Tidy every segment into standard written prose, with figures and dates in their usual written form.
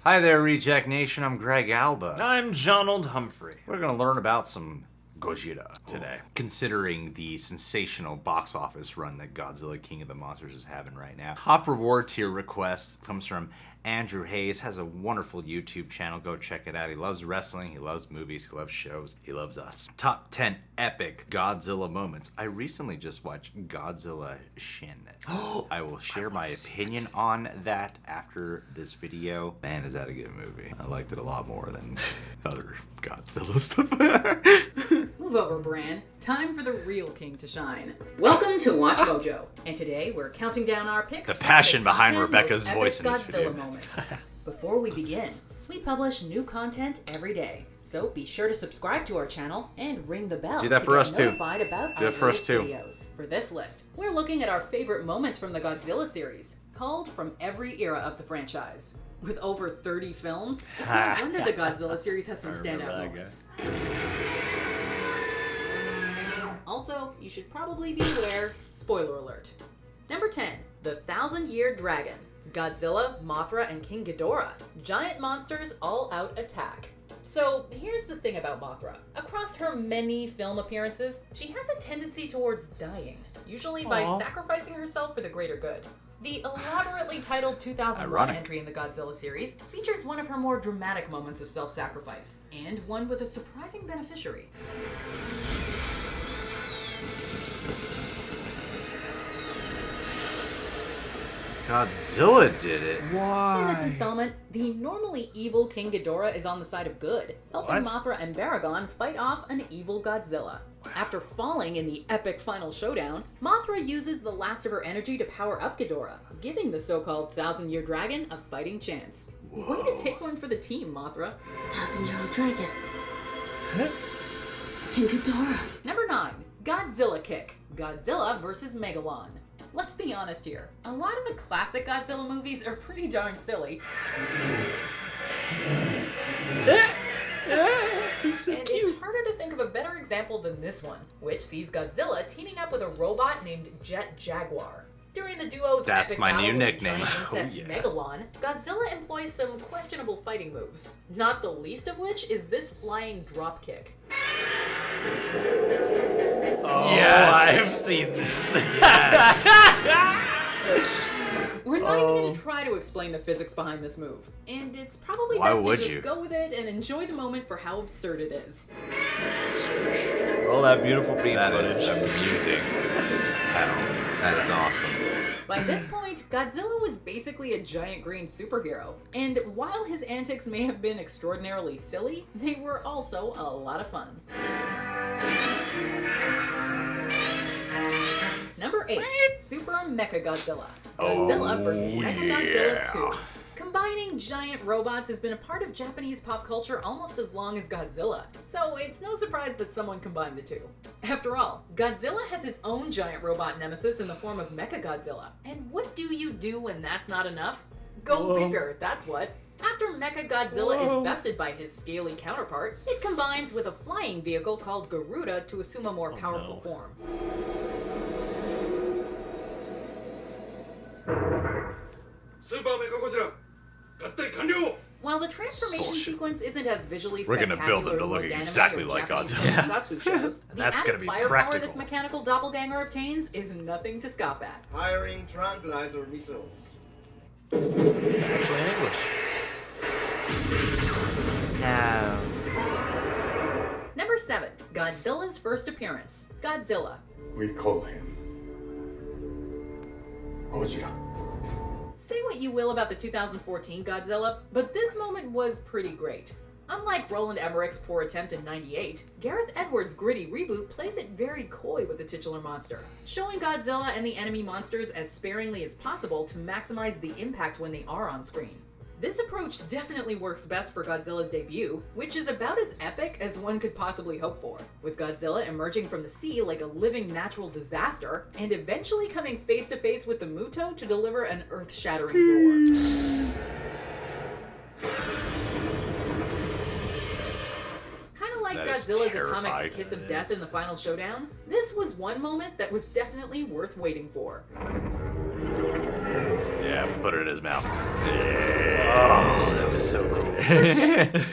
Hi there, Reject Nation. I'm Greg Alba. I'm Jonald Humphrey. We're going to learn about some Godzilla today, considering the sensational box office run that Godzilla King of the Monsters is having right now. Top reward tier request comes from Andrew Hayes, has a wonderful YouTube channel. Go check it out. He loves wrestling, he loves movies, he loves shows, he loves us. Top 10 epic Godzilla moments. I recently just watched Godzilla Shin. I will share my opinion on that after this video. Man, is that a good movie. I liked it a lot more than other Godzilla stuff. Move over, Bran. Time for the real king to shine. Welcome to Watch Mojo, and today we're counting down our picks. The passion behind Rebecca's voice in this Godzilla video. Moments. Before we begin, we publish new content every day, so be sure to subscribe to our channel and ring the bell. Do that to for get us too. notified about Do our it for us latest too. videos. For this list, we're looking at our favorite moments from the Godzilla series, culled from every era of the franchise. With over 30 films, it's no wonder the Godzilla series has some standout moments. Also, you should probably be aware, spoiler alert. Number 10, the 1,000-Year Dragon. Godzilla, Mothra, and King Ghidorah. Giant monsters all-out attack. So, here's the thing about Mothra. Across her many film appearances, she has a tendency towards dying, usually by sacrificing herself for the greater good. The elaborately titled 2001 entry in the Godzilla series features one of her more dramatic moments of self-sacrifice, and one with a surprising beneficiary. Godzilla did it. Why? In this installment, the normally evil King Ghidorah is on the side of good, helping Mothra and Baragon fight off an evil Godzilla. After falling in the epic final showdown, Mothra uses the last of her energy to power up Ghidorah, giving the so-called 1,000-Year Dragon a fighting chance. Way to take one for the team, Mothra. 1,000-year-old dragon. King Ghidorah. Number 9, Godzilla Kick. Godzilla vs. Megalon. Let's be honest here, a lot of the classic Godzilla movies are pretty darn silly. He's so And cute. it's harder to think of a better example than this one, which sees Godzilla teaming up with a robot named Jet Jaguar. During the duo's That's epic my battle new with the nickname. giant insect Oh, yeah. Megalon, Godzilla employs some questionable fighting moves, not the least of which is this flying dropkick. Oh, Yes. I've seen this. We're not even going to try to explain the physics behind this move, and it's probably Why best would to just you? go with it and enjoy the moment for how absurd it is. All that beautiful beat That footage. is amusing as hell. That is awesome. By this point, Godzilla was basically a giant green superhero, and while his antics may have been extraordinarily silly, they were also a lot of fun. Number 8, Super MechaGodzilla. Godzilla vs. MechaGodzilla 2. Combining giant robots has been a part of Japanese pop culture almost as long as Godzilla, so it's no surprise that someone combined the two. After all, Godzilla has his own giant robot nemesis in the form of MechaGodzilla. And what do you do when that's not enough? Go bigger, that's what. After MechaGodzilla is bested by his scaly counterpart, it combines with a flying vehicle called Garuda to assume a more powerful form. Super MechaGodzilla 合体完了 While the transformation sequence isn't as visually We're gonna spectacular build them to as look most anime exactly or like Japanese Godzilla. tokusatsu shows, the That's added gonna be firepower practical. this mechanical doppelganger obtains is nothing to scoff at. Firing tranquilizer missiles Actually in English. No. Number 7, Godzilla's first appearance. Godzilla. We call him Godzilla. Say what you will about the 2014 Godzilla, but this moment was pretty great. Unlike Roland Emmerich's poor attempt in '98, Gareth Edwards' gritty reboot plays it very coy with the titular monster, showing Godzilla and the enemy monsters as sparingly as possible to maximize the impact when they are on screen. This approach definitely works best for Godzilla's debut, which is about as epic as one could possibly hope for, with Godzilla emerging from the sea like a living natural disaster, and eventually coming face to face with the Muto to deliver an earth-shattering roar. Kinda like That is Godzilla's terrifying. atomic kiss of death in the final showdown, this was one moment that was definitely worth waiting for. Yeah, put it in his mouth. Oh, that was so cool.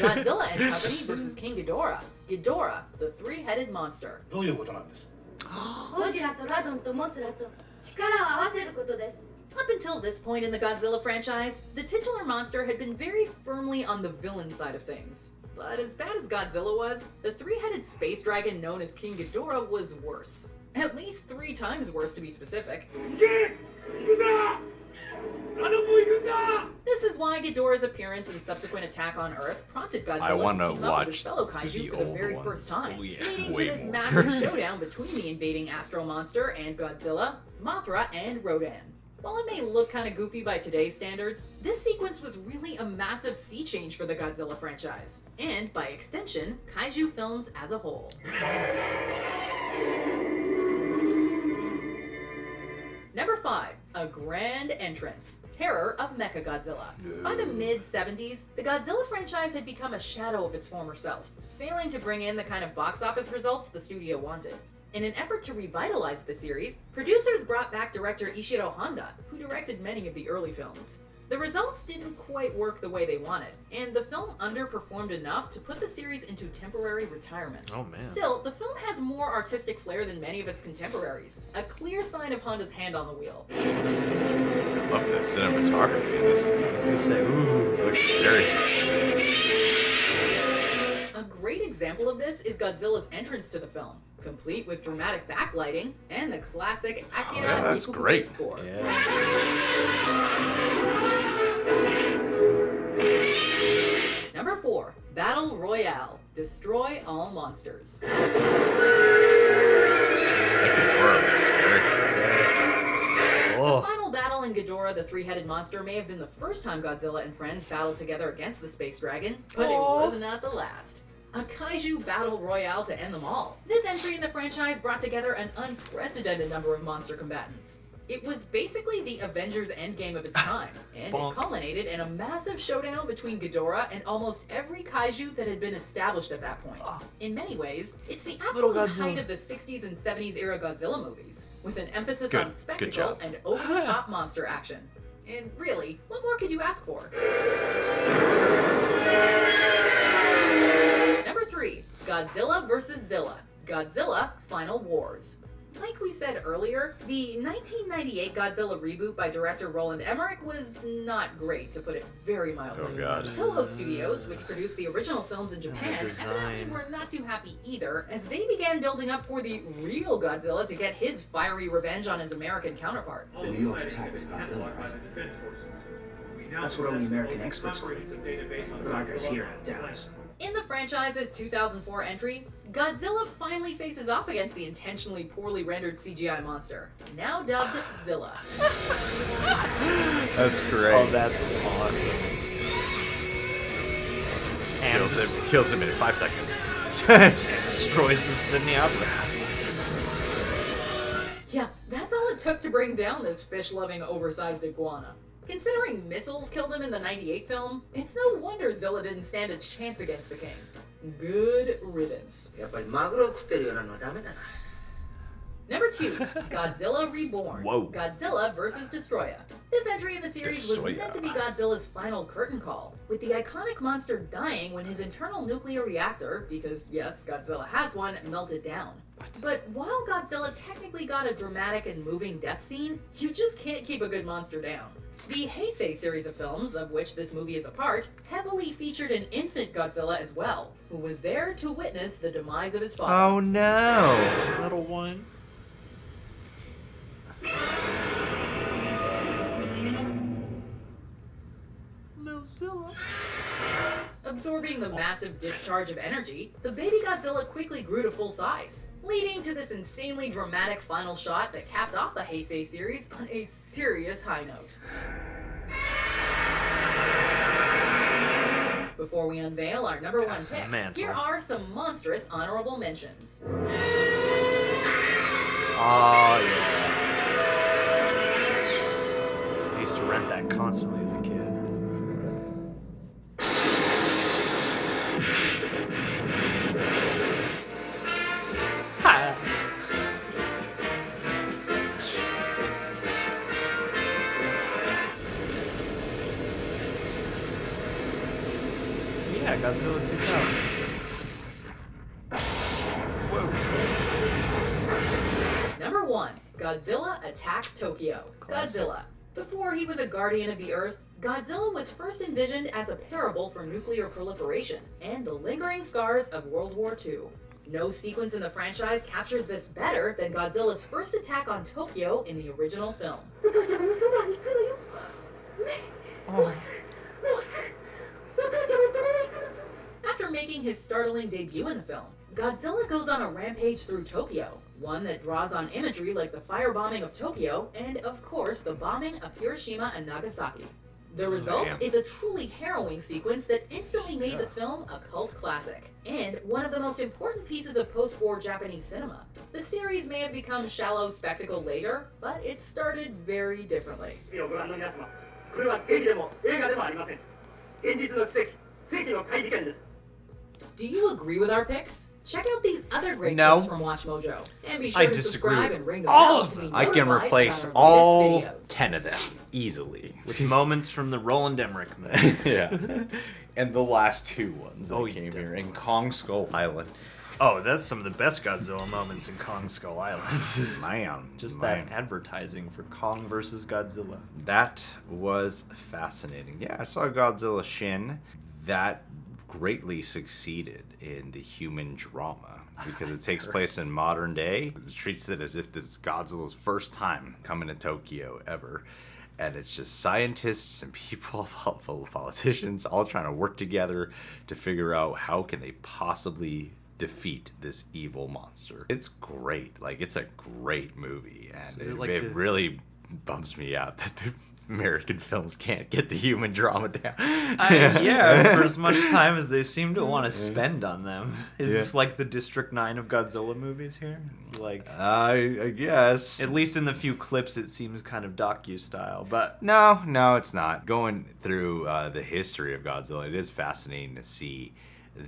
Godzilla and Company versus King Ghidorah. Ghidorah, the three-headed monster. どういうことなんです？ゴジラとラドンとモスラと力を合わせることです。 Up until this point in the Godzilla franchise, the titular monster had been very firmly on the villain side of things. But as bad as Godzilla was, the three-headed space dragon known as King Ghidorah was worse. At least 3 times worse to be specific. This is why Ghidorah's appearance and subsequent attack on Earth prompted I Godzilla wanna to team up with his watch fellow the kaiju for the old very ones. first time, Oh, yeah. leading to Way this more. massive showdown between the invading Astro-Monster and Godzilla, Mothra, and Rodan. While it may look kind of goofy by today's standards, this sequence was really a massive sea change for the Godzilla franchise, and by extension, kaiju films as a whole. Number 5, a grand entrance. Terror of MechaGodzilla. By the mid-70s, the Godzilla franchise had become a shadow of its former self, failing to bring in the kind of box office results the studio wanted. In an effort to revitalize the series, producers brought back director Ishiro Honda, who directed many of the early films. The results didn't quite work the way they wanted, and the film underperformed enough to put the series into temporary retirement. Oh, man. Still, the film has more artistic flair than many of its contemporaries, a clear sign of Honda's hand on the wheel. I love the cinematography in this. I was gonna say, ooh. This looks scary. A great example of this is Godzilla's entrance to the film, complete with dramatic backlighting and the classic Akira yeah, that's Ifukube great. score. Yeah. Number 4, Battle Royale. Destroy all monsters. That Ghidorah looks scary. The Oh. final battle in Ghidorah, the three-headed monster, may have been the first time Godzilla and friends battled together against the space dragon, but it was not the last. A kaiju battle royale to end them all. This entry in the franchise brought together an unprecedented number of monster combatants. It was basically the Avengers Endgame of its time, and Bonk. it culminated in a massive showdown between Ghidorah and almost every kaiju that had been established at that point. In many ways, it's the Little absolute Godzilla. height of the 60s and 70s era Godzilla movies, with an emphasis Good. on Good spectacle job. and over-the-top monster action. And really, what more could you ask for? Number 3, Godzilla vs. ZILLA. Godzilla Final Wars. Like we said earlier, the 1998 Godzilla reboot by director Roland Emmerich was not great, to put it very mildly. Oh, God. Toho Studios, which produced the original films in Japan, design. evidently were not too happy either, as they began building up for the real Godzilla to get his fiery revenge on his American counterpart. The New York attack was Godzilla, right? That's what only American experts claim. But our guys here have doubts. In the franchise's 2004 entry, Godzilla finally faces off against the intentionally poorly rendered CGI monster, now dubbed ZILLA. That's great. Oh, that's awesome. And Kills him in 5 seconds. destroys the Sydney Opera. Yeah, that's all it took to bring down this fish-loving, oversized iguana. Considering missiles killed him in the 98 film, it's no wonder ZILLA didn't stand a chance against the king. Good riddance. やっぱりマグロ食ってるようなのはダメだな。 Number 2, Godzilla Reborn. Whoa. Godzilla vs. Destroya. This entry in the series was Destroya. meant to be Godzilla's final curtain call, with the iconic monster dying when his internal nuclear reactor, because yes, Godzilla has one, melted down. But while Godzilla technically got a dramatic and moving death scene, you just can't keep a good monster down. The Heisei series of films, of which this movie is a part, heavily featured an infant Godzilla as well, who was there to witness the demise of his father. Oh no. Little one. No Zilla. Absorbing the massive discharge of energy, the baby Godzilla quickly grew to full size, leading to this insanely dramatic final shot that capped off the Heisei series on a serious high note. Before we unveil our number 1 Pass the pick, mantle. here are some monstrous honorable mentions. Oh, yeah. I used to rent that constantly as a kid. Ha! Yeah, Godzilla 2000. Number 1. Godzilla attacks Tokyo. Godzilla. Before he was a guardian of the Earth, Godzilla was first envisioned as a parable for nuclear proliferation and the lingering scars of World War II. No sequence in the franchise captures this better than Godzilla's first attack on Tokyo in the original film. After making his startling debut in the film, Godzilla goes on a rampage through Tokyo, one that draws on imagery like the firebombing of Tokyo and, of course, the bombing of Hiroshima and Nagasaki. The result is a truly harrowing sequence that instantly made the film a cult classic, and one of the most important pieces of post-war Japanese cinema. The series may have become shallow spectacle later, but it started very differently. Do you agree with our picks? Check out these other great clips from Watch Mojo. And be sure to subscribe and ring the bell to be I can notified replace about our all latest videos. 10 of them easily. With moments from the Roland Emmerich movie. Yeah. And the last 2 ones that Oh, came here in Kong Skull Island. Oh, that's some of the best Godzilla moments in Kong Skull Island. Man. Just man. that advertising for Kong versus Godzilla. That was fascinating. Yeah, I saw Godzilla Shin. That greatly succeeded in the human drama because it takes place in modern day. It treats it as if this is Godzilla's first time coming to Tokyo ever. And it's just scientists and people, politicians, all trying to work together to figure out how can they possibly defeat this evil monster. It's great. Like, it's a great movie. And it really bums me out that the American films can't get the human drama down. Yeah, for as much time as they seem to want to spend on them. Is this like the District 9 of Godzilla movies here? It's like, I guess. at least in the few clips it seems kind of docu-style, but... No, it's not. Going through the history of Godzilla, it is fascinating to see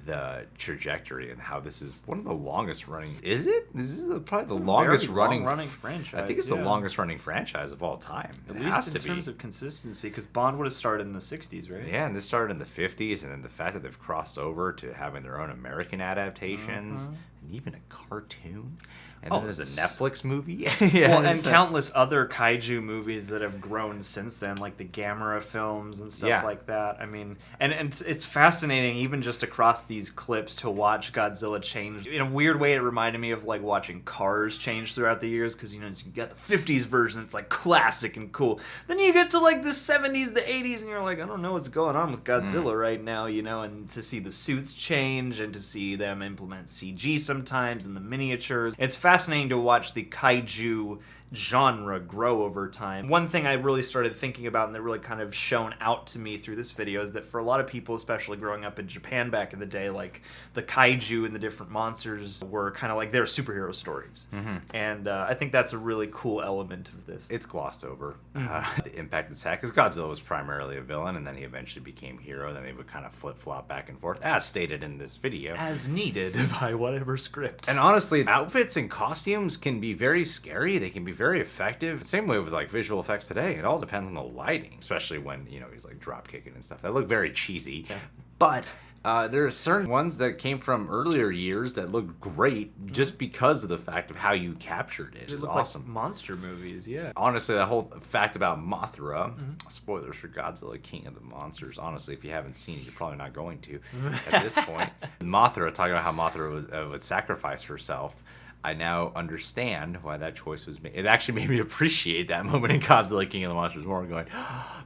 the trajectory and how this is one of the longest running. Is it? This is probably the longest running franchise. I think it's the longest running franchise of all time. At It least has in to terms be. of consistency, because Bond would have started in the 60s, right? Yeah, and this started in the 50s, and then the fact that they've crossed over to having their own American adaptations, and even a cartoon, and then there's a Netflix movie. And countless other kaiju movies that have grown since then, like the Gamera films and stuff like that. I mean, and it's fascinating, even just across these clips, to watch Godzilla change. In a weird way, it reminded me of like watching Cars change throughout the years, because you got the 50s version, it's like classic and cool. Then you get to like the 70s, the 80s, and you're like, I don't know what's going on with Godzilla right now, and to see the suits change and to see them implement CG sometimes and the miniatures. It's fascinating to watch the kaiju genre grow over time. One thing I really started thinking about, and that really kind of shone out to me through this video, is that for a lot of people, especially growing up in Japan back in the day, like the kaiju and the different monsters were kind of like their superhero stories. And I think that's a really cool element of this. It's glossed over, the impact it's had, because Godzilla was primarily a villain, and then he eventually became hero, then they would kind of flip-flop back and forth, as stated in this video. As needed by whatever script. And honestly, outfits and costumes can be very scary. They can be very effective. Same way with like visual effects today. It all depends on the lighting, especially when, he's like drop kicking and stuff. That look very cheesy. But there are certain ones that came from earlier years that look great just because of the fact of how you captured it. It was awesome. Like monster movies, yeah. Honestly, that whole fact about Mothra, spoilers for Godzilla King of the Monsters. Honestly, if you haven't seen it, you're probably not going to at this point. Mothra, talking about how Mothra would sacrifice herself. I now understand why that choice was made. It actually made me appreciate that moment in Godzilla King of the Monsters more, going,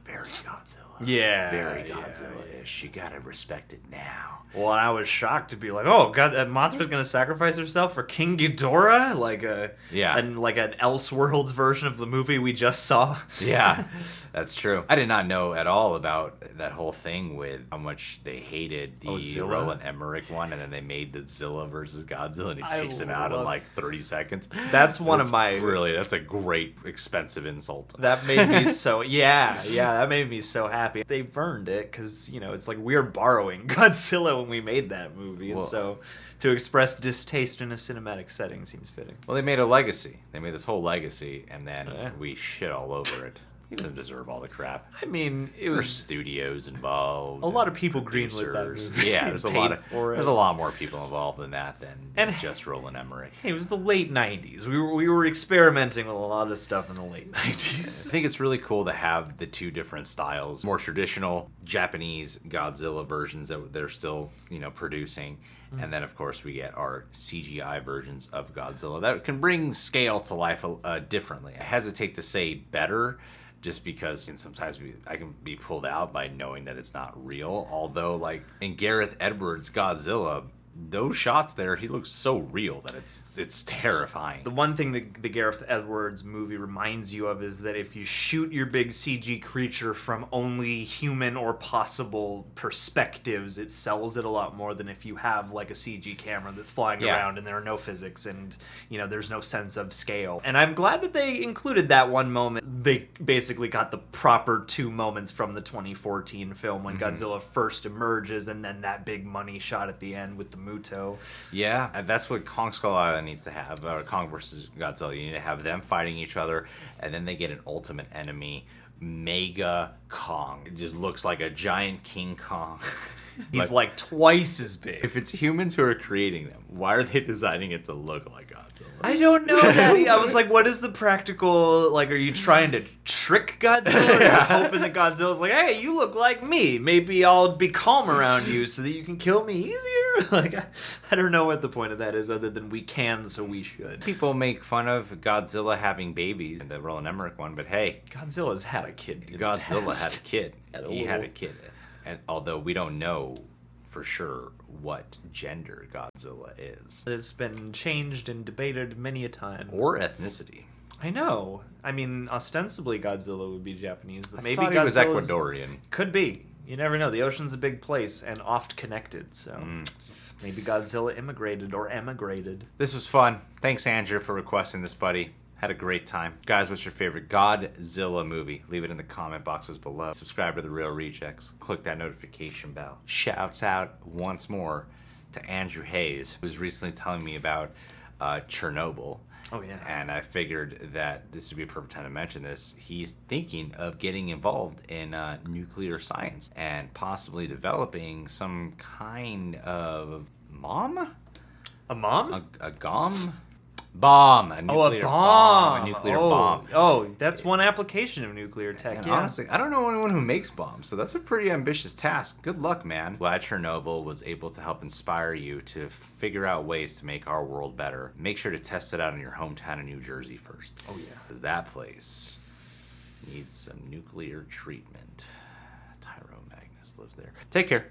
very Godzilla. Yeah. Very Godzilla-ish. You gotta respect it now. Well, and I was shocked to be like, oh, God, Mothra's gonna sacrifice herself for King Ghidorah? Like like an Elseworlds version of the movie we just saw. Yeah, that's true. I did not know at all about that whole thing with how much they hated the Roland Emmerich one, and then they made the ZILLA versus Godzilla, and he takes him out in like 30 seconds. That's one of my... Really, that's a great, expensive insult. That made me so... Yeah, that made me so happy. They've earned it, because, it's like we're borrowing Godzilla when we made that movie, and so to express distaste in a cinematic setting seems fitting. Well, they made a legacy. They made this whole legacy, and then we shit all over it. He doesn't deserve all the crap. I mean, it There's was studios involved. a lot of people producers. greenlit that movie. Yeah, there's a It. lot more people involved than that than And- just Roland Emmerich. Hey, it was the late 90s. We were experimenting with a lot of stuff in the late I 90s. think it's really cool to have the two different styles, more traditional Japanese Godzilla versions that they're still, producing. And then, of course, we get our CGI versions of Godzilla that can bring scale to life differently. I hesitate to say better, just because sometimes I can be pulled out by knowing that it's not real. Although, like, in Gareth Edwards' Godzilla, those shots there, he looks so real that it's terrifying. The one thing that the Gareth Edwards movie reminds you of is that if you shoot your big CG creature from only human or possible perspectives, it sells it a lot more than if you have like a CG camera that's flying around and there are no physics and there's no sense of scale. And I'm glad that they included that one moment. They basically got the proper 2 moments from the 2014 film when Godzilla first emerges, and then that big money shot at the end with the Muto. Yeah, and that's what Kong Skull Island needs to have. Kong versus Godzilla. You need to have them fighting each other, and then they get an ultimate enemy, Mega Kong. It just looks like a giant King Kong. He's like twice as big. If it's humans who are creating them, why are they designing it to look like Godzilla? I don't know that. I was like, what is the practical, like, are you trying to trick Godzilla? Or are you hoping that Godzilla's like, hey, you look like me. Maybe I'll be calm around you so that you can kill me easier? Like, I don't know what the point of that is other than we can, so we should. People make fun of Godzilla having babies in the Roland Emmerich one, but hey, Godzilla's had a kid. Godzilla had a kid. He had a little- kid. And although we don't know for sure what gender Godzilla is. It's been changed and debated many a time. Or ethnicity. I know. I mean, ostensibly Godzilla would be Japanese, but maybe I thought he was Godzilla's- Ecuadorian. Could be. You never know. The ocean's a big place and oft connected, so maybe Godzilla immigrated or emigrated. This was fun. Thanks, Andrew, for requesting this, buddy. Had a great time. Guys, what's your favorite Godzilla movie? Leave it in the comment boxes below. Subscribe to The Real Rejects. Click that notification bell. Shouts out once more to Andrew Hayes, who's recently telling me about Chernobyl. Oh, yeah. And I figured that this would be a perfect time to mention this. He's thinking of getting involved in nuclear science and possibly developing some kind of bomb? A mom? A GOM? Bomb. A nuclear a bomb. A nuclear bomb. Oh, that's one application of nuclear tech, And yeah. honestly, I don't know anyone who makes bombs, so that's a pretty ambitious task. Good luck, man. Glad Chernobyl was able to help inspire you to figure out ways to make our world better. Make sure to test it out in your hometown of New Jersey first. Oh, yeah. Because that place needs some nuclear treatment. Tyrone Magnus lives there. Take care.